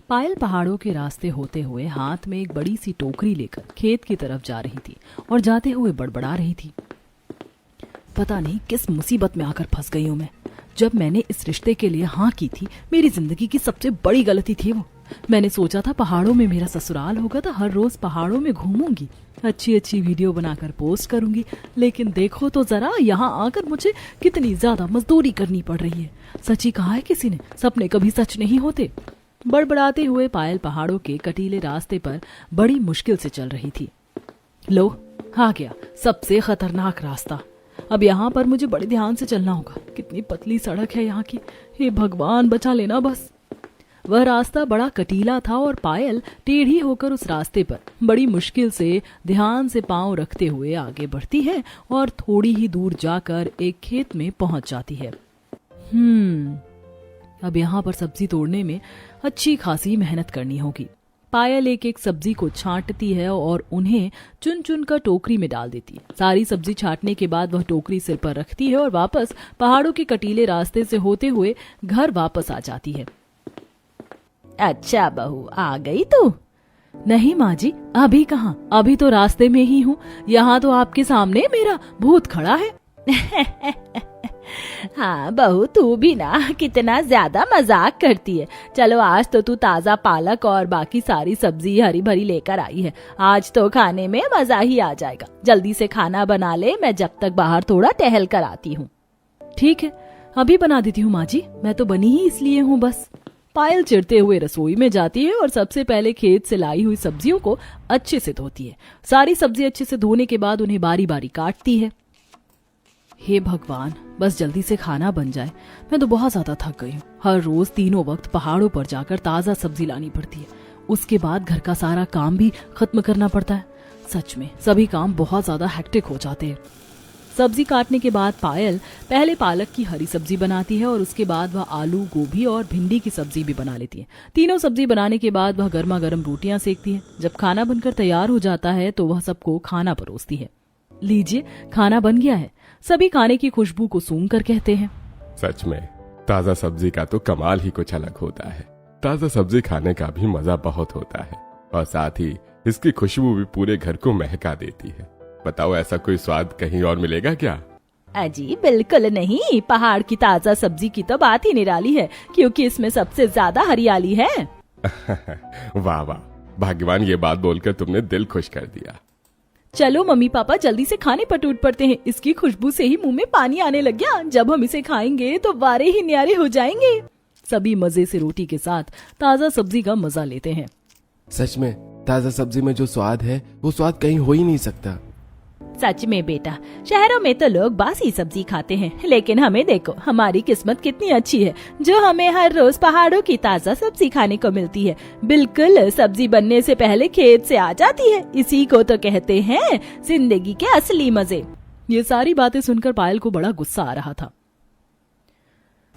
पायल पहाड़ों के रास्ते होते हुए हाथ में एक बड़ी सी टोकरी लेकर खेत की तरफ जा रही थी और जाते हुए बड़बड़ा रही थी। पता नहीं किस मुसीबत में आकर फंस गई हूं मैं। जब मैंने इस रिश्ते के लिए हाँ की थी, मेरी जिंदगी की सबसे बड़ी गलती थी वो। मैंने सोचा था पहाड़ों में मेरा ससुराल होगा तो हर रोज पहाड़ों में घूमूंगी, अच्छी अच्छी वीडियो बनाकर पोस्ट करूंगी, लेकिन देखो तो जरा यहाँ आकर मुझे कितनी ज्यादा मजदूरी करनी पड़ रही है। सच ही कहा है किसी ने, सपने कभी सच नहीं होते। बड़बड़ाते हुए पायल पहाड़ों के कटीले रास्ते पर बड़ी मुश्किल से चल रही थी। लो, आ गया सबसे खतरनाक रास्ता। अब यहाँ पर मुझे बड़े ध्यान से चलना होगा। कितनी पतली सड़क है यहाँ की, हे भगवान बचा लेना बस। वह रास्ता बड़ा कटीला था और पायल टेढ़ी होकर उस रास्ते पर बड़ी मुश्किल से ध्यान से पांव रखते हुए आगे बढ़ती है और थोड़ी ही दूर जाकर एक खेत में पहुंच जाती है। अब यहाँ पर सब्जी तोड़ने में अच्छी खासी मेहनत करनी होगी। पायल एक एक सब्जी को छांटती है और उन्हें चुन चुन कर टोकरी में डाल देती है। सारी सब्जी छांटने के बाद वह टोकरी सिर पर रखती है और वापस पहाड़ों के कटीले रास्ते से होते हुए घर वापस आ जाती है। अच्छा बहू, आ गई तू? नहीं माँ जी, अभी कहाँ, अभी तो रास्ते में ही हूँ। यहाँ तो आपके सामने मेरा भूत खड़ा है। हाँ बहू, तू भी ना कितना ज्यादा मजाक करती है। चलो, आज तो तू ताजा पालक और बाकी सारी सब्जी हरी भरी लेकर आई है। आज तो खाने में मजा ही आ जाएगा। जल्दी से खाना बना ले, मैं जब तक बाहर थोड़ा टहल कर आती हूँ। ठीक है, अभी बना देती हूँ माँ जी, मैं तो बनी ही इसलिए हूँ बस। पायल चिढ़ते हुए रसोई में जाती है और सबसे पहले खेत से लाई हुई सब्जियों को अच्छे से धोती है। सारी सब्जी अच्छे से धोने के बाद उन्हें बारी बारी काटती है। हे भगवान, बस जल्दी से खाना बन जाए। मैं तो बहुत ज्यादा थक गई हूँ। हर रोज तीनों वक्त पहाड़ों पर जाकर ताजा सब्जी लानी पड़ती है। उसके बाद घर का सारा काम भी खत्म करना पड़ता है। सच में सभी काम बहुत ज्यादा हेक्टिक हो जाते हैं। सब्जी काटने के बाद पायल पहले पालक की हरी सब्जी बनाती है और उसके बाद वह आलू, गोभी और भिंडी की सब्जी भी बना लेती है। तीनों सब्जी बनाने के बाद वह गर्मा गर्म रोटियां सेकती है। जब खाना बनकर तैयार हो जाता है तो वह सबको खाना परोसती है। लीजिए, खाना बन गया है। सभी खाने की खुशबू को सूंघ कर कहते हैं, सच में ताजा सब्जी का तो कमाल ही कुछ अलग होता है। ताजा सब्जी खाने का भी मजा बहुत होता है और साथ ही इसकी खुशबू भी पूरे घर को महका देती है। बताओ, ऐसा कोई स्वाद कहीं और मिलेगा क्या? अजी बिल्कुल नहीं, पहाड़ की ताजा सब्जी की तो बात ही निराली है, क्योंकि इसमें सबसे ज्यादा हरियाली है। वाह वाह, भाग्यवान, ये बात बोलकर तुमने दिल खुश कर दिया। चलो मम्मी पापा, जल्दी से खाने पर टूट पड़ते हैं। इसकी खुशबू से ही मुंह में पानी आने लग गया। जब हम इसे खाएंगे तो वारे ही न्यारे हो जाएंगे। सभी मजे से रोटी के साथ ताजा सब्जी का मजा लेते हैं। सच में ताजा सब्जी में जो स्वाद है वो स्वाद कहीं हो ही नहीं सकता। सच में बेटा, शहरों में तो लोग बासी सब्जी खाते हैं, लेकिन हमें देखो, हमारी किस्मत कितनी अच्छी है जो हमें हर रोज पहाड़ों की ताजा सब्जी खाने को मिलती है। बिल्कुल सब्जी बनने से पहले खेत से आ जाती है। इसी को तो कहते हैं जिंदगी के असली मजे। ये सारी बातें सुनकर पायल को बड़ा गुस्सा आ रहा था।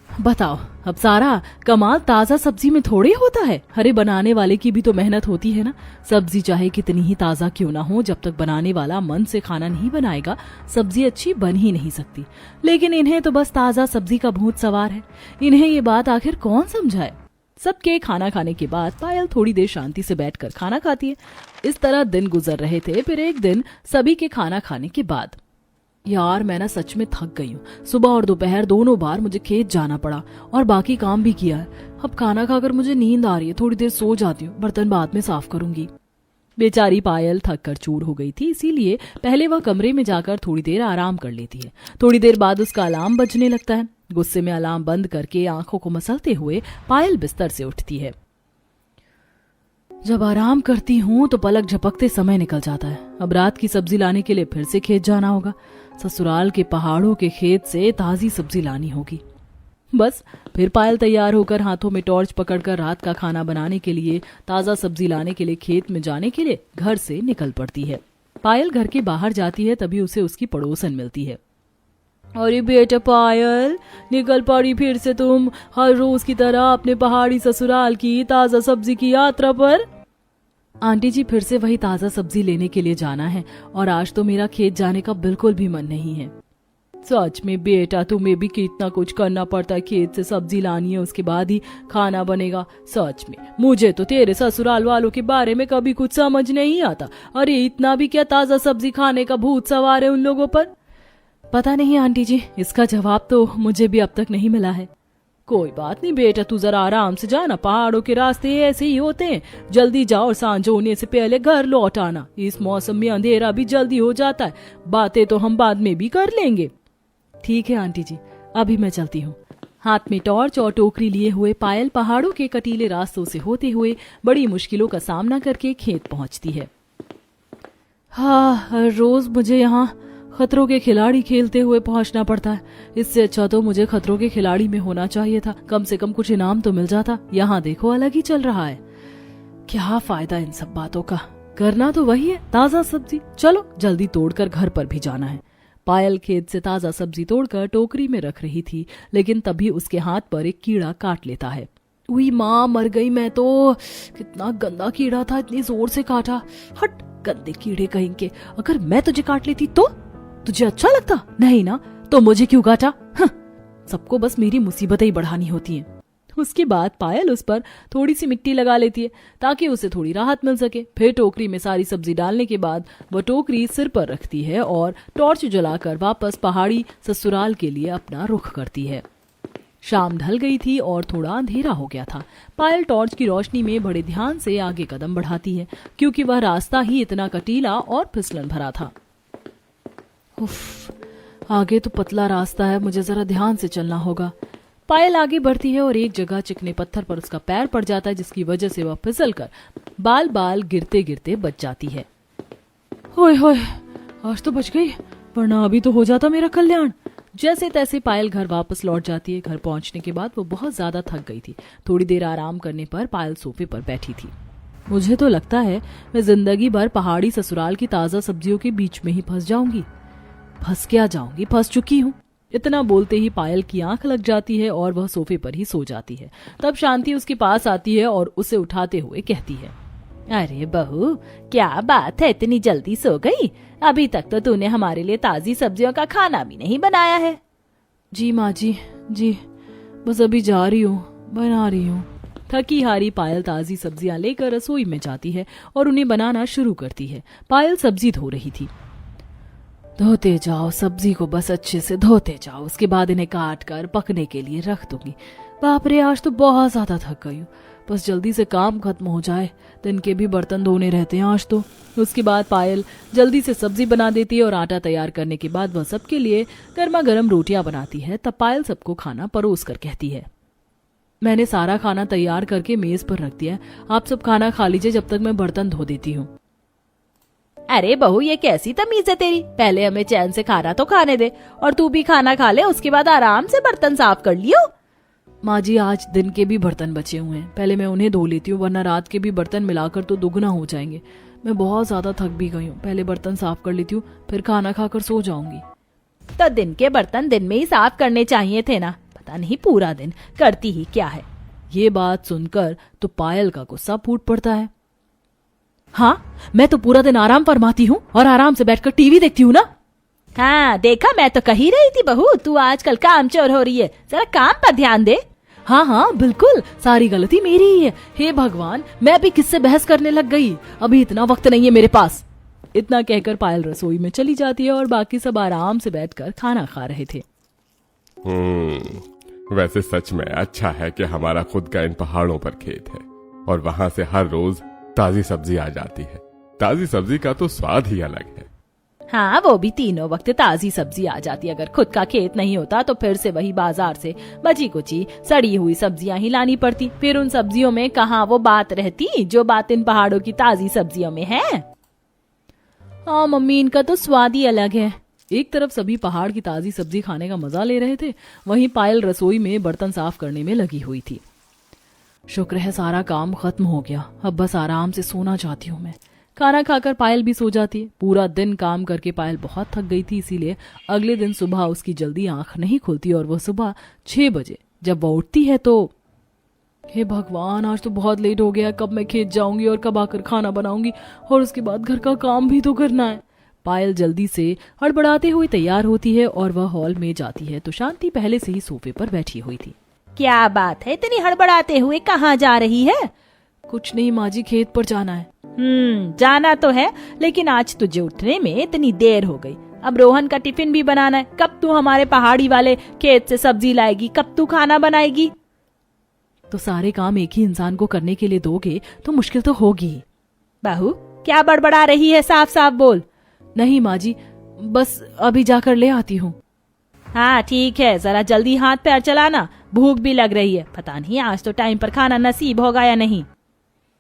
बताओ, अब सारा कमाल ताजा सब्जी में थोड़ी होता है। अरे बनाने वाले की भी तो मेहनत होती है ना। सब्जी चाहे कितनी ही ताजा क्यों ना हो, जब तक बनाने वाला मन से खाना नहीं बनाएगा, सब्जी अच्छी बन ही नहीं सकती। लेकिन इन्हें तो बस ताजा सब्जी का भूत सवार है। इन्हें ये बात आखिर कौन समझाए। सबके खाना खाने के बाद पायल थोड़ी देर शांति से बैठकर खाना खाती है। इस तरह दिन गुजर रहे थे। फिर एक दिन सभी के खाना खाने के बाद, यार मैं ना सच में थक गई हूँ। सुबह और दोपहर दोनों बार मुझे खेत जाना पड़ा और बाकी काम भी किया है। अब खाना खाकर मुझे नींद आ रही है, थोड़ी देर सो जाती हूँ, बर्तन बाद में साफ करूंगी। बेचारी पायल थक कर चूर हो गई थी, इसीलिए पहले वह कमरे में जाकर थोड़ी देर आराम कर लेती है। थोड़ी देर बाद उसका अलार्म बजने लगता है। गुस्से में अलार्म बंद करके आंखों को मसलते हुए पायल बिस्तर से उठती है। जब आराम करती हूँ तो पलक झपकते समय निकल जाता है। अब रात की सब्जी लाने के लिए फिर से खेत जाना होगा। ससुराल के पहाड़ों के खेत से ताजी सब्जी लानी होगी। बस फिर पायल तैयार होकर हाथों में टॉर्च पकड़कर रात का खाना बनाने के लिए, ताजा सब्जी लाने के लिए खेत में जाने के लिए घर से निकल पड़ती है। पायल घर के बाहर जाती है, तभी उसे उसकी पड़ोसन मिलती है। अरे बेटा पायल, निकल पड़ी फिर से तुम हर रोज की तरह अपने पहाड़ी ससुराल की ताजा सब्जी की यात्रा पर। आंटी जी, फिर से वही ताजा सब्जी लेने के लिए जाना है और आज तो मेरा खेत जाने का बिल्कुल भी मन नहीं है। सच में बेटा, तुम्हें भी कितना कुछ करना पड़ता है। खेत से सब्जी लानी है, उसके बाद ही खाना बनेगा। सच में मुझे तो तेरे ससुराल वालों के बारे में कभी कुछ समझ नहीं आता। अरे इतना भी क्या ताजा सब्जी खाने का भूत सवार है उन लोगों पर? पता नहीं आंटी जी, इसका जवाब तो मुझे भी अब तक नहीं मिला है। कोई बात नहीं बेटा, तू जरा आराम से जाना, पहाड़ों के रास्ते ऐसे ही होते हैं। जल्दी जाओ और सांझ होने से पहले घर लौट आना। इस मौसम में अंधेरा भी जल्दी हो जाता है। बातें तो हम बाद में भी कर लेंगे। ठीक है आंटी जी, अभी मैं चलती हूँ। हाथ में टॉर्च और टोकरी लिए हुए पायल पहाड़ों के कटीले रास्तों से होते हुए बड़ी मुश्किलों का सामना करके खेत पहुंचती है। हाँ, रोज मुझे यहाँ खतरों के खिलाड़ी खेलते हुए पहुंचना पड़ता है। इससे अच्छा तो मुझे खतरों के खिलाड़ी में होना चाहिए था। कम से कम कुछ इनाम तो मिल जाता। यहाँ देखो अलग ही चल रहा है। क्या फायदा इन सब बातों का? करना तो वही है, ताजा सब्जी। चलो जल्दी तोड़कर घर पर भी जाना है। पायल खेत से ताजा सब्जी तोड़कर टोकरी में रख रही थी, लेकिन तभी उसके हाथ पर एक कीड़ा काट लेता है। उई माँ, मर गई मैं तो। कितना गंदा कीड़ा था, इतनी जोर से काटा। हट गंदे कीड़े कहीं के। अगर मैं तुझे काट लेती तो तुझे अच्छा लगता? नहीं ना, तो मुझे क्यों काटा? सबको बस मेरी मुसीबतें ही बढ़ानी होती हैं। उसके बाद पायल उस पर थोड़ी सी मिट्टी लगा लेती है ताकि उसे थोड़ी राहत मिल सके। फिर टोकरी में सारी सब्जी डालने के बाद वह टोकरी सिर पर रखती है और टॉर्च जलाकर वापस पहाड़ी ससुराल के लिए अपना रुख करती है। शाम ढल गई थी और थोड़ा अंधेरा हो गया था। पायल टॉर्च की रोशनी में बड़े ध्यान से आगे कदम बढ़ाती है, क्योंकि वह रास्ता ही इतना कटीला और फिसलन भरा था। उफ, आगे तो पतला रास्ता है, मुझे जरा ध्यान से चलना होगा। पायल आगे बढ़ती है और एक जगह चिकने पत्थर पर उसका पैर पड़ जाता है, जिसकी वजह से वह फिसलकर बाल बाल गिरते गिरते बच जाती है। होय होय, आज तो बच गई, वरना अभी तो हो जाता मेरा कल्याण। जैसे तैसे पायल घर वापस लौट जाती है। घर पहुंचने के बाद वो बहुत ज्यादा थक गई थी। थोड़ी देर आराम करने पर पायल सोफे पर बैठी थी। मुझे तो लगता है मैं जिंदगी भर पहाड़ी ससुराल की ताजा सब्जियों के बीच में ही फंस जाऊंगी। फंस क्या जाऊंगी, फंस चुकी हूँ। इतना बोलते ही पायल की आंख लग जाती है और वह सोफे पर ही सो जाती है। तब शांति उसके पास आती है और उसे उठाते हुए कहती है, अरे बहू, क्या बात है, इतनी जल्दी सो गई? अभी तक तो तूने हमारे लिए ताजी सब्जियों का खाना भी नहीं बनाया है। जी माँ जी, जी बस अभी जा रही हूँ, बना रही हूँ। थकी हारी पायल ताजी सब्जियां लेकर रसोई में जाती है और उन्हें बनाना शुरू करती है। पायल सब्जी धो रही थी। धोते जाओ सब्जी को, बस अच्छे से धोते जाओ, उसके बाद इन्हें काट कर पकने के लिए रख दूंगी। बाप रे, आज तो बहुत ज्यादा थक गई हूँ। बस जल्दी से काम खत्म हो जाए, दिन के भी बर्तन धोने रहते हैं आज तो। उसके बाद पायल जल्दी से सब्जी बना देती है और आटा तैयार करने के बाद वह सबके लिए गर्मा गर्म रोटियां बनाती है। तब पायल सबको खाना परोस कर कहती है, मैंने सारा खाना तैयार करके मेज पर रख दिया है, आप सब खाना खा लीजिए जब तक मैं बर्तन धो देती हूँ। अरे बहू, ये कैसी तमीज है तेरी? पहले हमें चैन से खाना तो खाने दे, और तू भी खाना खा ले, उसके बाद आराम से बर्तन साफ कर लियो। माँ जी, आज दिन के भी बर्तन बचे हुए हैं, पहले मैं उन्हें धो लेती हूँ, वरना रात के भी बर्तन मिलाकर तो दुगना हो जाएंगे। मैं बहुत ज्यादा थक भी गई हूँ, पहले बर्तन साफ कर लेती हूँ, फिर खाना खाकर सो जाऊंगी। तो दिन के बर्तन दिन में ही साफ करने चाहिए थे ना, पता नहीं पूरा दिन करती ही क्या है। ये बात सुनकर तो पायल का गुस्सा फूट पड़ता है। हाँ, मैं तो पूरा दिन आराम फरमाती हूँ और आराम से बैठकर टीवी देखती हूँ ना। हाँ देखा, मैं तो कही रही थी बहू, तू आजकल कामचोर हो रही है, जरा काम पर ध्यान दे। हाँ हाँ बिल्कुल, सारी गलती मेरी ही है। हे भगवान, मैं भी किससे बहस करने लग गई, अभी इतना वक्त नहीं है मेरे पास। इतना कहकर पायल रसोई में चली जाती है और बाकी सब आराम से बैठकर खाना खा रहे थे। वैसे सच में अच्छा है कि हमारा खुद का इन पहाड़ों पर खेत है और वहां से हर रोज ताजी सब्जी आ जाती है। ताजी सब्जी का तो स्वाद ही अलग है। हाँ, वो भी तीनों वक्त ताजी सब्जी आ जाती। अगर खुद का खेत नहीं होता तो फिर से वही बाजार से बची कुची सड़ी हुई सब्जियां ही लानी पड़ती। फिर उन सब्जियों में कहाँ वो बात रहती जो बात इन पहाड़ों की ताजी सब्जियों में है। हाँ मम्मी, इनका तो स्वाद ही अलग है। एक तरफ सभी पहाड़ की ताजी सब्जी खाने का मजा ले रहे थे, वहीं पायल रसोई में बर्तन साफ करने में लगी हुई थी। शुक्र है सारा काम खत्म हो गया, अब बस आराम से सोना चाहती हूँ मैं। खाना खाकर पायल भी सो जाती है। पूरा दिन काम करके पायल बहुत थक गई थी, इसीलिए अगले दिन सुबह उसकी जल्दी आंख नहीं खुलती और वह सुबह 6 बजे जब वह उठती है तो हे भगवान, आज तो बहुत लेट हो गया, कब मैं खेत जाऊंगी और कब आकर खाना बनाऊंगी और उसके बाद घर का काम भी तो करना है। पायल जल्दी से हड़बड़ाते हुए तैयार होती है और वह हॉल में जाती है तो शांति पहले से ही सोफे पर बैठी हुई थी। क्या बात है, इतनी हड़बड़ाते हुए कहाँ जा रही है? कुछ नहीं माँ जी, खेत पर जाना है। जाना तो है, लेकिन आज तुझे उठने में इतनी देर हो गई। अब रोहन का टिफिन भी बनाना है। कब तू हमारे पहाड़ी वाले खेत से सब्जी लाएगी? कब तू खाना बनाएगी? तो सारे काम एक ही इंसान को करने के लिए दोगे तो मुश्किल तो होगी। बहू क्या बड़बड़ा रही है? साफ साफ बोल। नहीं माँ जी, बस अभी जाकर ले आती हूँ। हाँ ठीक है, जरा जल्दी हाथ पैर चलाना, भूख भी लग रही है। पता नहीं आज तो टाइम पर खाना नसीब होगा या नहीं।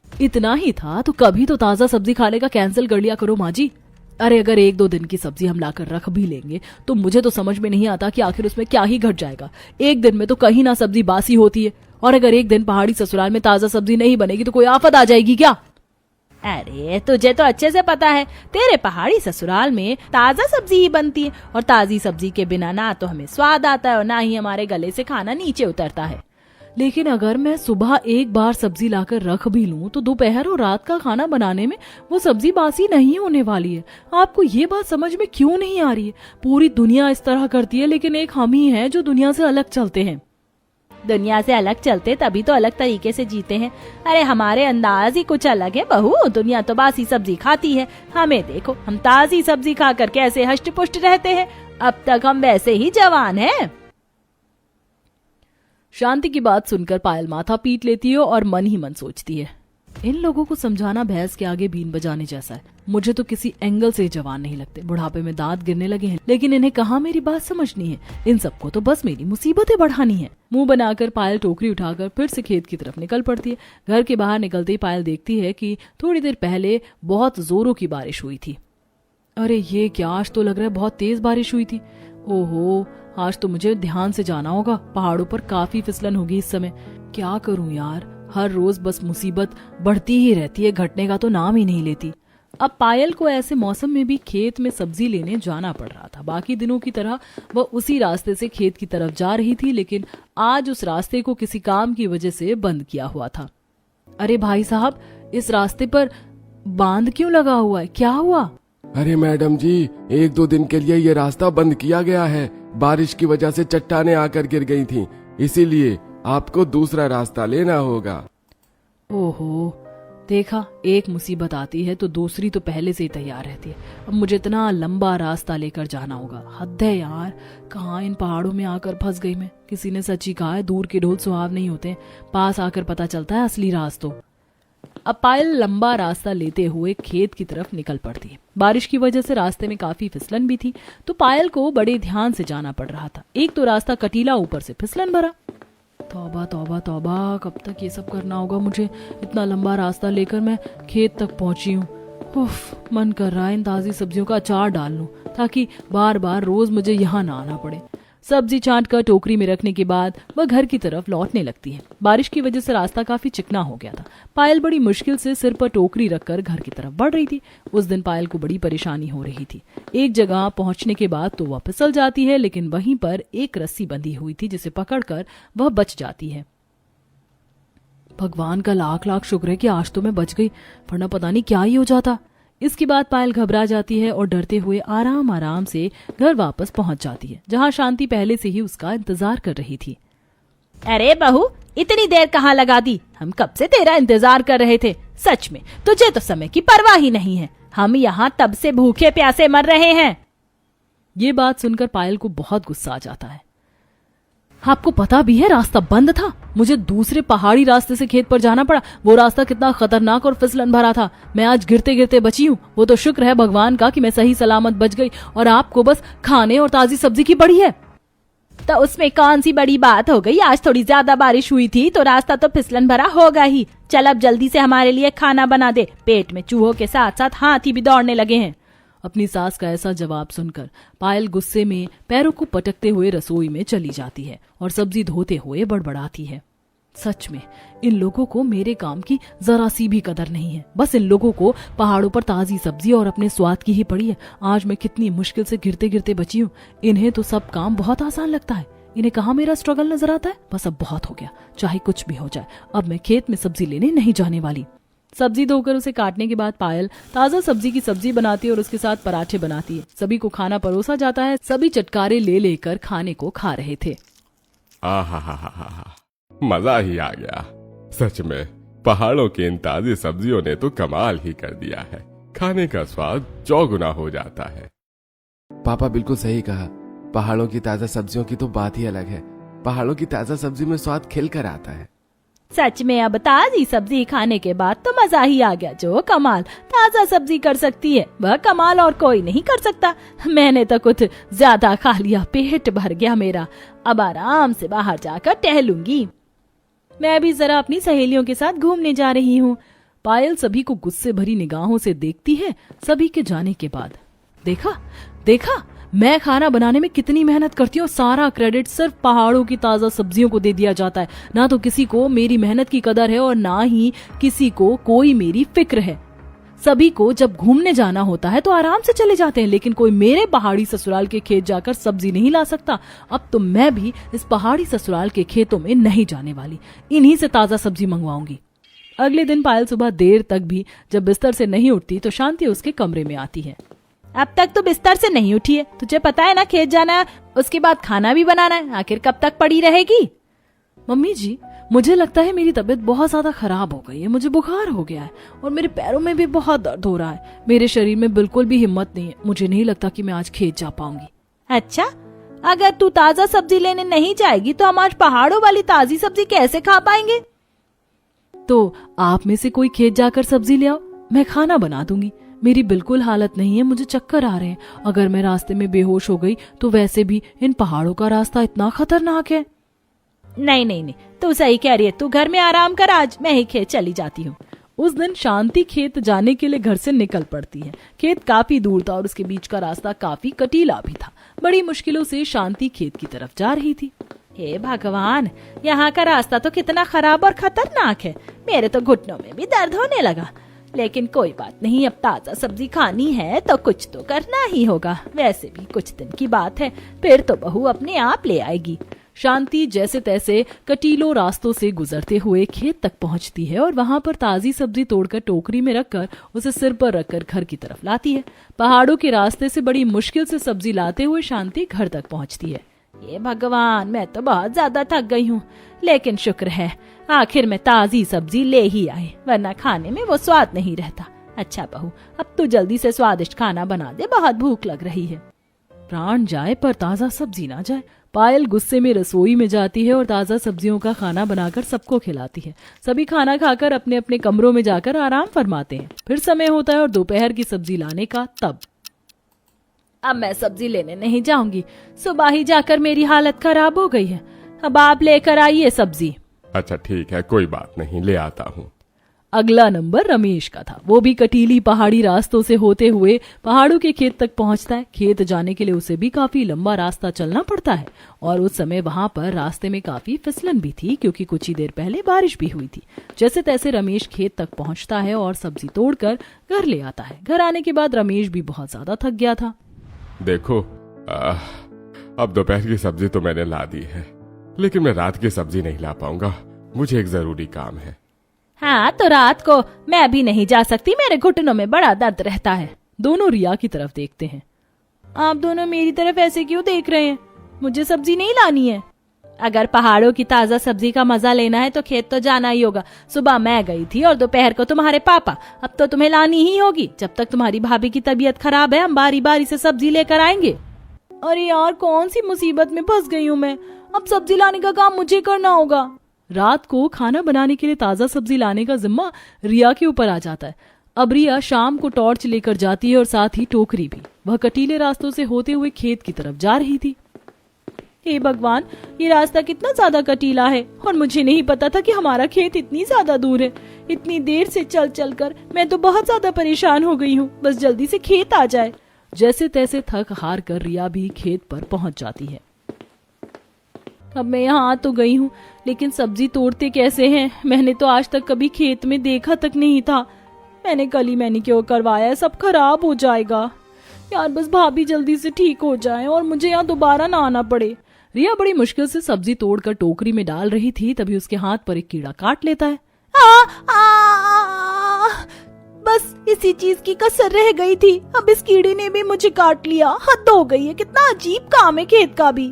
इतना ही था तो कभी तो ताजा सब्जी खाने का कैंसिल कर लिया करो माँ जी। अरे अगर 1-2 दिन की सब्जी हम लाकर रख भी लेंगे तो मुझे तो समझ में नहीं आता कि आखिर उसमें क्या ही घट जाएगा। एक दिन में तो कहीं ना सब्जी बासी होती है, और अगर एक दिन पहाड़ी ससुराल में ताजा सब्जी नहीं बनेगी तो कोई आफत आ जाएगी क्या? अरे तुझे तो अच्छे से पता है, तेरे पहाड़ी ससुराल में ताजा सब्जी ही बनती है, और ताजी सब्जी के बिना ना तो हमें स्वाद आता है और ना ही हमारे गले से खाना नीचे उतरता है। लेकिन अगर मैं सुबह एक बार सब्जी लाकर रख भी लूं तो दोपहर और रात का खाना बनाने में वो सब्जी बासी नहीं होने वाली है। आपको ये बात समझ में क्यों नहीं आ रही है? पूरी दुनिया इस तरह करती है, लेकिन एक हम ही हैं जो दुनिया से अलग चलते हैं। दुनिया से अलग चलते तभी तो अलग तरीके से जीते हैं। अरे हमारे अंदाज ही कुछ अलग है बहू। दुनिया तो बासी सब्जी खाती है, हमें देखो, हम ताजी सब्जी खाकर कैसे हष्ट पुष्ट रहते हैं। अब तक हम वैसे ही जवान हैं। शांति की बात सुनकर पायल माथा पीट लेती है और मन ही मन सोचती है, इन लोगों को समझाना भैंस के आगे बीन बजाने जैसा है। मुझे तो किसी एंगल से जवान नहीं लगते। बुढ़ापे में दांत गिरने लगे हैं, लेकिन इन्हें कहाँ मेरी बात समझनी है। इन सबको तो बस मेरी मुसीबतें बढ़ानी है। मुंह बनाकर पायल टोकरी उठाकर फिर से खेत की तरफ निकल पड़ती है। घर के बाहर निकलते ही पायल देखती है कि थोड़ी देर पहले बहुत जोरों की बारिश हुई थी। अरे ये क्या, आज तो लग रहा है बहुत तेज बारिश हुई थी। ओहो, आज तो मुझे ध्यान से जाना होगा। पहाड़ों पर काफी फिसलन होगी इस समय। क्या करूं यार, हर रोज बस मुसीबत बढ़ती ही रहती है, घटने का तो नाम ही नहीं लेती। अब पायल को ऐसे मौसम में भी खेत में सब्जी लेने जाना पड़ रहा था। बाकी दिनों की तरह वह उसी रास्ते से खेत की तरफ जा रही थी, लेकिन आज उस रास्ते को किसी काम की वजह से बंद किया हुआ था। अरे भाई साहब, इस रास्ते पर बांध क्यों लगा हुआ है? क्या हुआ? अरे मैडम जी, 1-2 दिन के लिए ये रास्ता बंद किया गया है। बारिश की वजह से चट्टानें आकर गिर गई थीं, इसीलिए आपको दूसरा रास्ता लेना होगा। ओहो, देखा, एक मुसीबत आती है तो दूसरी तो पहले से ही तैयार रहती है। अब मुझे इतना लंबा रास्ता लेकर जाना होगा। हद है यार, कहाँ इन पहाड़ों में आकर फंस गई मैं। किसी ने सच ही कहा है, दूर के ढोल सुहाव नहीं होते, पास आकर पता चलता है असली राज तो। अब पायल लंबा रास्ता लेते हुए खेत की तरफ निकल पड़ती है। बारिश की वजह से रास्ते में काफी फिसलन भी थी, तो पायल को बड़े ध्यान से जाना पड़ रहा था। एक तो रास्ता कटीला, ऊपर से फिसलन भरा। तौबा तौबा तौबा, कब तक ये सब करना होगा मुझे? इतना लंबा रास्ता लेकर मैं खेत तक पहुंची हूँ। उफ, मन कर रहा है इन ताजी सब्जियों का अचार डाल लूं, ताकि बार बार रोज मुझे यहाँ ना आना पड़े। सब्जी छांट कर टोकरी में रखने के बाद वह घर की तरफ लौटने लगती है। बारिश की वजह से रास्ता काफी चिकना हो गया था। पायल बड़ी मुश्किल से सिर पर टोकरी रखकर घर की तरफ बढ़ रही थी। उस दिन पायल को बड़ी परेशानी हो रही थी। एक जगह पहुंचने के बाद तो वह फिसल जाती है, लेकिन वहीं पर एक रस्सी बंधी हुई थी जिसे पकड़कर वह बच जाती है। भगवान का लाख लाख शुक्र है कि आज तो मैं बच गई, वरना पता नहीं क्या ही हो जाता। इसके बाद पायल घबरा जाती है और डरते हुए आराम आराम से घर वापस पहुंच जाती है, जहां शांति पहले से ही उसका इंतजार कर रही थी। अरे बहू, इतनी देर कहाँ लगा दी? हम कब से तेरा इंतजार कर रहे थे। सच में तुझे तो समय की परवाह ही नहीं है। हम यहाँ तब से भूखे प्यासे मर रहे हैं। ये बात सुनकर पायल को बहुत गुस्सा आ जाता है। आपको पता भी है रास्ता बंद था, मुझे दूसरे पहाड़ी रास्ते से खेत पर जाना पड़ा। वो रास्ता कितना खतरनाक और फिसलन भरा था। मैं आज गिरते गिरते बची हूँ। वो तो शुक्र है भगवान का कि मैं सही सलामत बच गई, और आपको बस खाने और ताजी सब्जी की पड़ी है। तो उसमें कौन सी बड़ी बात हो गई? आज थोड़ी ज्यादा बारिश हुई थी तो रास्ता तो फिसलन भरा होगा ही। चल अब जल्दी से हमारे लिए खाना बना दे, पेट में चूहों के साथ साथ हाथी भी दौड़ने लगे हैं। अपनी सास का ऐसा जवाब सुनकर पायल गुस्से में पैरों को पटकते हुए रसोई में चली जाती है और सब्जी धोते हुए बड़बड़ाती है। सच में इन लोगों को मेरे काम की जरा सी भी कदर नहीं है। बस इन लोगों को पहाड़ों पर ताजी सब्जी और अपने स्वाद की ही पड़ी है। आज मैं कितनी मुश्किल से गिरते गिरते बची हूँ। इन्हें तो सब काम बहुत आसान लगता है। इन्हें कहाँ मेरा स्ट्रगल नजर आता है। बस अब बहुत हो गया, चाहे कुछ भी हो जाए। अब मैं खेत में सब्जी लेने नहीं जाने वाली। सब्जी धोकर उसे काटने के बाद पायल ताजा सब्जी की सब्जी बनाती है और उसके साथ पराठे बनाती है। सभी को खाना परोसा जाता है। सभी चटकारे ले लेकर खाने को खा रहे थे। आहा, मजा ही आ गया। सच में पहाड़ों की इन ताजी सब्जियों ने तो कमाल ही कर दिया है। खाने का स्वाद चौगुना हो जाता है। पापा बिल्कुल सही कहा। पहाड़ों की ताजा सब्जियों की तो बात ही अलग है। पहाड़ों की ताजा सब्जी में स्वाद खिल कर आता है। सच में अब ताजी सब्जी खाने के बाद तो मजा ही आ गया। जो कमाल ताजा सब्जी कर सकती है वह कमाल और कोई नहीं कर सकता। मैंने तो कुछ ज्यादा खा लिया, पेट भर गया मेरा। अब आराम से बाहर जाकर टहलूंगी। मैं अभी जरा अपनी सहेलियों के साथ घूमने जा रही हूँ। पायल सभी को गुस्से भरी निगाहों से देखती है। सभी के जाने के बाद देखा मैं खाना बनाने में कितनी मेहनत करती हूँ। सारा क्रेडिट सिर्फ पहाड़ों की ताजा सब्जियों को दे दिया जाता है। ना तो किसी को मेरी मेहनत की कदर है और ना ही किसी को कोई मेरी फिक्र है। सभी को जब घूमने जाना होता है तो आराम से चले जाते हैं, लेकिन कोई मेरे पहाड़ी ससुराल के खेत जाकर सब्जी नहीं ला सकता। अब तो मैं भी इस पहाड़ी ससुराल के खेतों में नहीं जाने वाली। इन्हीं से ताजा सब्जी मंगवाऊंगी। अगले दिन पायल सुबह देर तक भी जब बिस्तर से नहीं उठती तो शांति उसके कमरे में आती है। अब तक तो बिस्तर से नहीं उठी है। तुझे पता है ना खेत जाना है, उसके बाद खाना भी बनाना है। आखिर कब तक पड़ी रहेगी? मम्मी जी, मुझे लगता है मेरी तबीयत बहुत ज्यादा खराब हो गई है। मुझे बुखार हो गया है और मेरे पैरों में भी बहुत दर्द हो रहा है। मेरे शरीर में बिल्कुल भी हिम्मत नहीं है। मुझे नहीं लगता कि मैं आज खेत जा पाऊंगी। अच्छा, अगर तू ताजा सब्जी लेने नहीं जाएगी तो हम आज पहाड़ों वाली ताजी सब्जी कैसे खा पाएंगे? तो आप में से कोई खेत जाकर सब्जी ले आओ, मैं खाना बना दूंगी। मेरी बिल्कुल हालत नहीं है, मुझे चक्कर आ रहे हैं। अगर मैं रास्ते में बेहोश हो गई तो वैसे भी इन पहाड़ों का रास्ता इतना खतरनाक है। नहीं, तू सही कह रही है। तू घर में आराम कर, आज मैं ही खेत चली जाती हूँ। उस दिन शांति खेत जाने के लिए घर से निकल पड़ती है। खेत काफी दूर था और उसके बीच का रास्ता काफी कटीला भी था। बड़ी मुश्किलों से शांति खेत की तरफ जा रही थी। हे भगवान, यहाँ का रास्ता तो कितना खराब और खतरनाक है। मेरे तो घुटनों में भी दर्द होने लगा। लेकिन कोई बात नहीं, अब ताजा सब्जी खानी है तो कुछ तो करना ही होगा। वैसे भी कुछ दिन की बात है, फिर तो बहू अपने आप ले आएगी। शांति जैसे तैसे कटीलों रास्तों से गुजरते हुए खेत तक पहुंचती है और वहां पर ताजी सब्जी तोड़कर टोकरी में रखकर उसे सिर पर रखकर घर की तरफ लाती है। पहाड़ों के रास्ते से बड़ी मुश्किल से सब्जी लाते हुए शांति घर तक पहुंचती है। ये भगवान, मैं तो बहुत ज्यादा थक गई हूँ, लेकिन शुक्र है आखिर में ताजी सब्जी ले ही आए, वरना खाने में वो स्वाद नहीं रहता। अच्छा बहू, अब तू जल्दी से स्वादिष्ट खाना बना दे, बहुत भूख लग रही है। प्राण जाए पर ताजा सब्जी ना जाए। पायल गुस्से में रसोई में जाती है और ताजा सब्जियों का खाना बनाकर सबको खिलाती है। सभी खाना खाकर अपने अपने कमरों में जाकर आराम फरमाते हैं। फिर समय होता है और दोपहर की सब्जी लाने का। तब अब मैं सब्जी लेने नहीं जाऊंगी, सुबह ही जाकर मेरी हालत खराब हो गई है। अब आप लेकर आइए सब्जी। अच्छा ठीक है, कोई बात नहीं, ले आता हूँ। अगला नंबर रमेश का था। वो भी कटीली पहाड़ी रास्तों से होते हुए पहाड़ों के खेत तक पहुंचता है। खेत जाने के लिए उसे भी काफी लंबा रास्ता चलना पड़ता है और उस समय वहां पर रास्ते में काफी फिसलन भी थी, क्योंकि कुछ ही देर पहले बारिश भी हुई थी। जैसे तैसे रमेश खेत तक पहुंचता है और सब्जी तोड़कर घर ले आता है। घर आने के बाद रमेश भी बहुत ज्यादा थक गया था। देखो, अब दोपहर की सब्जी तो मैंने ला दी है, लेकिन मैं रात की सब्जी नहीं ला पाऊंगा। मुझे एक जरूरी काम है। हाँ, तो रात को मैं भी नहीं जा सकती, मेरे घुटनों में बड़ा दर्द रहता है। दोनों रिया की तरफ देखते हैं। आप दोनों मेरी तरफ ऐसे क्यों देख रहे हैं? मुझे सब्जी नहीं लानी है। अगर पहाड़ों की ताजा सब्जी का मजा लेना है तो खेत तो जाना ही होगा। सुबह मैं गई थी और दोपहर को तुम्हारे पापा। अब तो तुम्हें लानी ही होगी। जब तक तुम्हारी भाभी की तबीयत खराब है, हम बारी बारी से सब्जी लेकर आएंगे। अरे यार, कौन सी मुसीबत में फंस गई हूँ मैं। अब सब्जी लाने का काम मुझे करना होगा। रात को खाना बनाने के लिए ताजा सब्जी लाने का जिम्मा रिया के ऊपर आ जाता है। अब रिया शाम को टॉर्च लेकर जाती है और साथ ही टोकरी भी। वह कटीले रास्तों से होते हुए खेत की तरफ जा रही थी। हे भगवान, ये रास्ता कितना ज्यादा कटीला है और मुझे नहीं पता था कि हमारा खेत इतनी ज्यादा दूर है। इतनी देर से चल चल कर मैं तो बहुत ज्यादा परेशान हो गई हूँ। बस जल्दी से खेत आ जाए। जैसे तैसे थक हार कर रिया भी खेत पर पहुंच जाती है। अब मैं यहाँ आ तो गई हूँ, लेकिन सब्जी तोड़ते कैसे हैं? मैंने तो आज तक कभी खेत में देखा तक नहीं था। मैंने कल ही मैनिक्योर करवाया है, सब खराब हो जाएगा। यार बस भाभी जल्दी से ठीक हो जाए और मुझे यहाँ दोबारा ना आना पड़े। रिया बड़ी मुश्किल से सब्जी तोड़कर टोकरी में डाल रही थी, तभी उसके हाथ पर एक कीड़ा काट लेता है। सी चीज की कसर रह गई थी, अब इस कीड़े ने भी मुझे काट लिया। हद हो गई है, कितना अजीब काम है खेत का भी।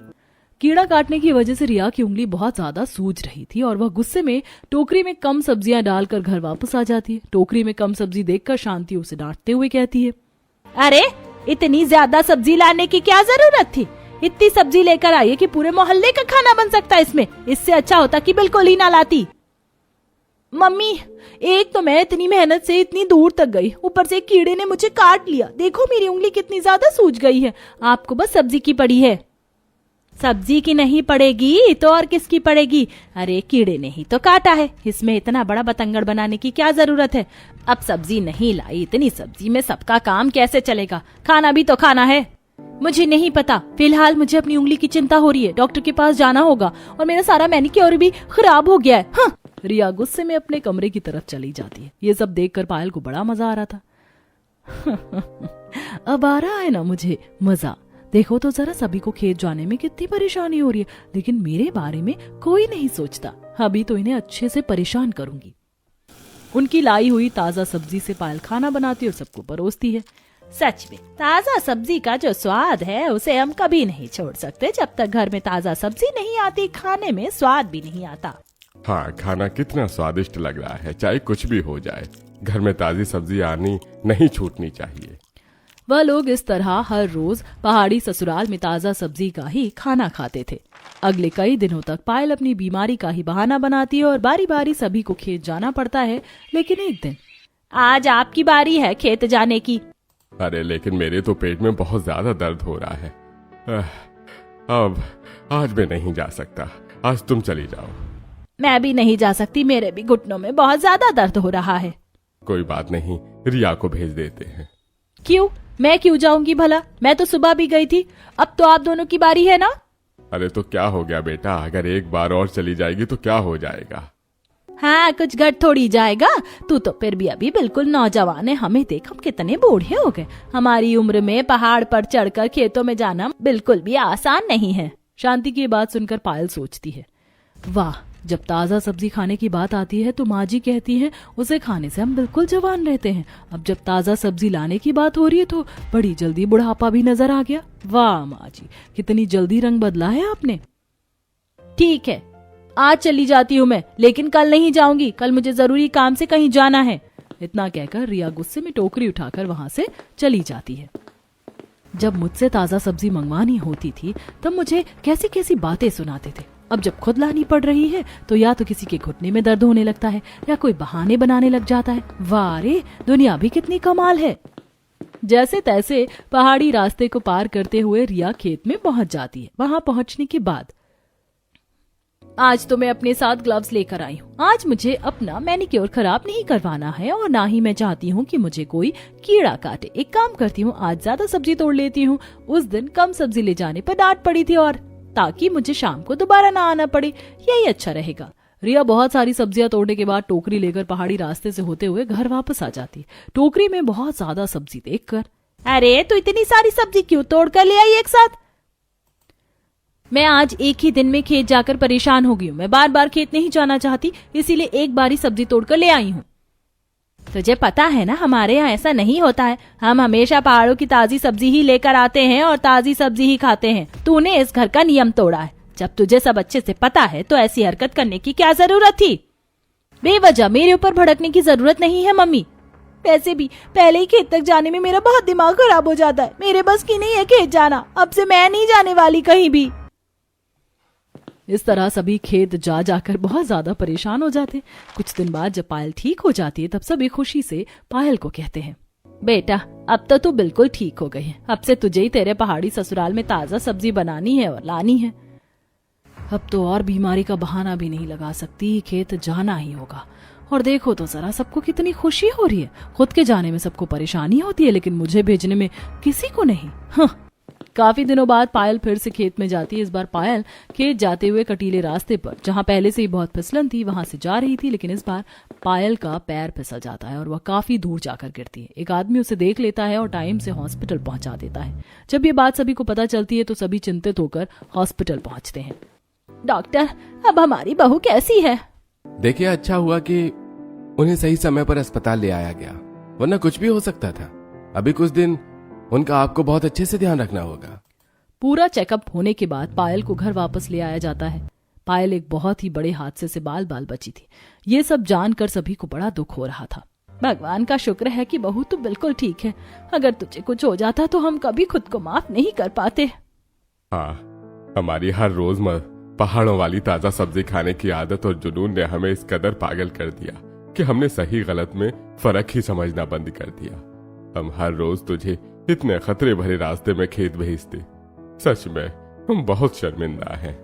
कीड़ा काटने की वजह से रिया की उंगली बहुत ज्यादा सूज रही थी और वह गुस्से में टोकरी में कम सब्जियां डालकर घर वापस आ जाती है। टोकरी में कम सब्जी देखकर शांति उसे डांटते हुए कहती है, अरे इतनी ज्यादा सब्जी लाने की क्या जरूरत थी? इतनी सब्जी लेकर आई है कि पूरे मोहल्ले का खाना बन सकता है इसमें। इससे अच्छा होता कि बिल्कुल ही ना लाती। मम्मी, एक तो मैं इतनी मेहनत से इतनी दूर तक गई, ऊपर से कीड़े ने मुझे काट लिया। देखो मेरी उंगली कितनी ज्यादा सूज गई है। आपको बस सब्जी की पड़ी है। सब्जी की नहीं पड़ेगी तो और किसकी पड़ेगी? अरे कीड़े ने ही तो काटा है, इसमें इतना बड़ा बतंगड़ बनाने की क्या जरूरत है? अब सब्जी नहीं लाई, इतनी सब्जी में सबका काम कैसे चलेगा? खाना भी तो खाना है। मुझे नहीं पता, फिलहाल मुझे अपनी उंगली की चिंता हो रही है। डॉक्टर के पास जाना होगा और मेरा सारा मैनिक्योर भी खराब हो गया है। हाँ। रिया गुस्से में अपने कमरे की तरफ चली जाती है। ये सब देखकर पायल को बड़ा मजा आ रहा था। अब आ रहा है ना मुझे मजा। देखो तो जरा, सभी को खेत जाने में कितनी परेशानी हो रही है, लेकिन मेरे बारे में कोई नहीं सोचता। अभी तो इन्हें अच्छे से परेशान करूंगी। उनकी लाई हुई ताजा सब्जी से पायल खाना बनाती और सबको परोसती है। सच में ताजा सब्जी का जो स्वाद है उसे हम कभी नहीं छोड़ सकते। जब तक घर में ताजा सब्जी नहीं आती, खाने में स्वाद भी नहीं आता। हाँ, खाना कितना स्वादिष्ट लग रहा है। चाहे कुछ भी हो जाए, घर में ताजी सब्जी आनी नहीं छूटनी चाहिए। वह लोग इस तरह हर रोज पहाड़ी ससुराल में ताजा सब्जी का ही खाना खाते थे। अगले कई दिनों तक पायल अपनी बीमारी का ही बहाना बनाती है और बारी बारी सभी को खेत जाना पड़ता है। लेकिन एक दिन, आज आपकी बारी है खेत जाने की। अरे लेकिन मेरे तो पेट में बहुत ज्यादा दर्द हो रहा है। अब आज मैं नहीं जा सकता, आज तुम चली जाओ। मैं भी नहीं जा सकती, मेरे भी घुटनों में बहुत ज्यादा दर्द हो रहा है। कोई बात नहीं, रिया को भेज देते हैं। क्यों? मैं क्यों जाऊंगी भला? मैं तो सुबह भी गई थी। अब तो आप दोनों की बारी है ना। अरे तो क्या हो गया बेटा, अगर एक बार और चली जाएगी तो क्या हो जाएगा? हाँ, कुछ घट थोड़ी जाएगा। तू तो फिर भी अभी बिल्कुल नौजवान है। हमें देख, हम कितने बूढ़े हो गए। हमारी उम्र में पहाड़ पर चढ़कर खेतों में जाना बिल्कुल भी आसान नहीं है। शांति की बात सुनकर पायल सोचती है, वाह, जब ताजा सब्जी खाने की बात आती है तो माँ जी कहती हैं उसे खाने से हम बिल्कुल जवान रहते हैं। अब जब ताजा सब्जी लाने की बात हो रही है तो बड़ी जल्दी बुढ़ापा भी नजर आ गया। वाह माँ जी, कितनी जल्दी रंग बदला है आपने। ठीक है, आज चली जाती हूँ मैं, लेकिन कल नहीं जाऊंगी। कल मुझे जरूरी काम से कहीं जाना है। इतना कहकर रिया गुस्से में टोकरी उठाकर वहां से चली जाती है। जब मुझसे ताजा सब्जी मंगवानी होती थी तब मुझे कैसी कैसी बातें सुनाते थे। अब जब खुद लानी पड़ रही है तो या तो किसी के घुटने में दर्द होने लगता है या कोई बहाने बनाने लग जाता है। वाह रे, दुनिया भी कितनी कमाल है। जैसे तैसे पहाड़ी रास्ते को पार करते हुए रिया खेत में पहुंच जाती है। वहां पहुंचने के बाद, आज तो मैं अपने साथ ग्लव्स लेकर आई हूँ। आज मुझे अपना मैनिक्योर खराब नहीं करवाना है और ना ही मैं चाहती हूँ कि मुझे कोई कीड़ा काटे। एक काम करती हूँ, आज ज्यादा सब्जी तोड़ लेती हूँ। उस दिन कम सब्जी ले जाने पर डांट पड़ी थी, और ताकि मुझे शाम को दोबारा ना आना पड़े, यही अच्छा रहेगा। रिया बहुत सारी सब्जियां तोड़ने के बाद टोकरी लेकर पहाड़ी रास्ते से होते हुए घर वापस आ जाती। टोकरी में बहुत ज्यादा सब्जी देखकर, अरे तो इतनी सारी सब्जी क्यों तोड़ कर ले आई एक साथ? मैं आज एक ही दिन में खेत जाकर परेशान हो गई हूँ। मैं बार बार खेत नहीं जाना चाहती, इसीलिए एक बार ही सब्जी तोड़कर ले आई हूँ। तुझे पता है ना, हमारे यहाँ ऐसा नहीं होता है। हम हमेशा पहाड़ों की ताजी सब्जी ही लेकर आते हैं और ताजी सब्जी ही खाते हैं। तूने इस घर का नियम तोड़ा है। जब तुझे सब अच्छे से पता है तो ऐसी हरकत करने की क्या जरूरत थी? बेवजह मेरे ऊपर भड़कने की जरूरत नहीं है मम्मी। वैसे भी पहले ही खेत तक जाने में मेरा बहुत दिमाग खराब हो जाता है। मेरे बस की नहीं है खेत जाना। अब से मैं नहीं जाने वाली कहीं भी। इस तरह सभी खेत जा जाकर बहुत ज्यादा परेशान हो जाते। कुछ दिन बाद जब पायल ठीक हो जाती है तब सभी खुशी से पायल को कहते हैं, बेटा अब तो तू बिल्कुल ठीक हो गई है। अब से तुझे ही तेरे पहाड़ी ससुराल में ताजा सब्जी बनानी है और लानी है। अब तो और बीमारी का बहाना भी नहीं लगा सकती, खेत जाना ही होगा। और देखो तो जरा, सबको कितनी खुशी हो रही है। खुद के जाने में सबको परेशानी होती है, लेकिन मुझे भेजने में किसी को नहीं। हाँ। काफी दिनों बाद पायल फिर से खेत में जाती है। इस बार पायल खेत जाते हुए कटीले रास्ते पर, जहां पहले से ही बहुत फिसलन थी, वहां से जा रही थी। लेकिन इस बार पायल का पैर फिसल जाता है और वह काफी दूर जाकर गिरती है। एक आदमी उसे देख लेता है और टाइम से हॉस्पिटल पहुंचा देता है। जब ये बात सभी को पता चलती है तो सभी चिंतित होकर हॉस्पिटल पहुंचते हैं। डॉक्टर, अब हमारी बहू कैसी है? देखिए, अच्छा हुआ कि उन्हें सही समय पर अस्पताल ले आया गया। वरना कुछ भी हो सकता था। अभी कुछ दिन उनका आपको बहुत अच्छे से ध्यान रखना होगा। पूरा चेकअप होने के बाद पायल को घर वापस ले आया जाता है। पायल एक बहुत ही बड़े हादसे से बाल बाल बची थी। ये सब जानकर सभी को बड़ा दुख हो रहा था। भगवान का शुक्र है कि बहू तो बिल्कुल ठीक है। अगर तुझे कुछ हो जाता तो हम कभी खुद को माफ नहीं कर पाते। हाँ, हमारी हर रोज पहाड़ों वाली ताजा सब्जी खाने की आदत और जुनून ने हमें इस कदर पागल कर दिया कि हमने सही गलत में फर्क ही समझना बंद कर दिया। हम हर रोज तुझे इतने खतरे भरे रास्ते में खेत भेजते। सच में हम बहुत शर्मिंदा हैं।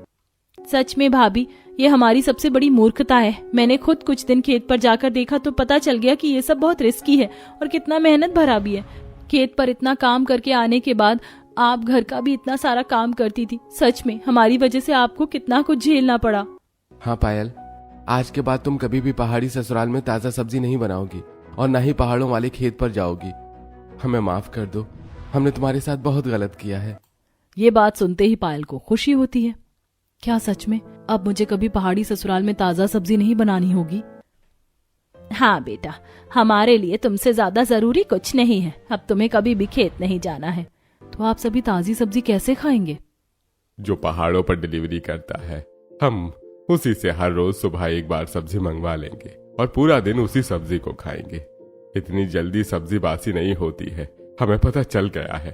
सच में भाभी, ये हमारी सबसे बड़ी मूर्खता है। मैंने खुद कुछ दिन खेत पर जाकर देखा तो पता चल गया कि ये सब बहुत रिस्की है और कितना मेहनत भरा भी है। खेत पर इतना काम करके आने के बाद आप घर का भी इतना सारा काम करती थी। सच में हमारी वजह से आपको कितना कुछ झेलना पड़ा। हाँ पायल, आज के बाद तुम कभी भी पहाड़ी ससुराल में ताजा सब्जी नहीं बनाओगी और न ही पहाड़ों वाले खेत पर जाओगी। हमें माफ कर दो, हमने तुम्हारे साथ बहुत गलत किया है। ये बात सुनते ही पायल को खुशी होती है। क्या सच में अब मुझे कभी पहाड़ी ससुराल में ताजा सब्जी नहीं बनानी होगी? हाँ बेटा, हमारे लिए तुमसे ज्यादा जरूरी कुछ नहीं है। अब तुम्हें कभी भी खेत नहीं जाना है। तो आप सभी ताजी सब्जी कैसे खाएंगे? जो पहाड़ों पर डिलीवरी करता है, हम उसी से हर रोज सुबह एक बार सब्जी मंगवा लेंगे और पूरा दिन उसी सब्जी को खाएंगे। इतनी जल्दी सब्जी बासी नहीं होती है, हमें पता चल गया है।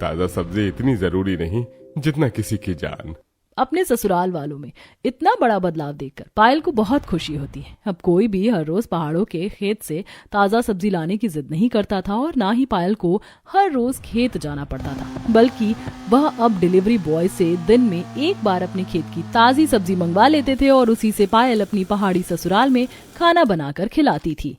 ताजा सब्जी इतनी जरूरी नहीं जितना किसी की जान। अपने ससुराल वालों में इतना बड़ा बदलाव देखकर पायल को बहुत खुशी होती है। अब कोई भी हर रोज पहाड़ों के खेत से ताजा सब्जी लाने की जिद नहीं करता था और ना ही पायल को हर रोज खेत जाना पड़ता था, बल्कि वह अब डिलीवरी बॉय से दिन में एक बार अपने खेत की ताजी सब्जी मंगवा लेते थे और उसी से पायल अपनी पहाड़ी ससुराल में खाना बनाकर खिलाती थी।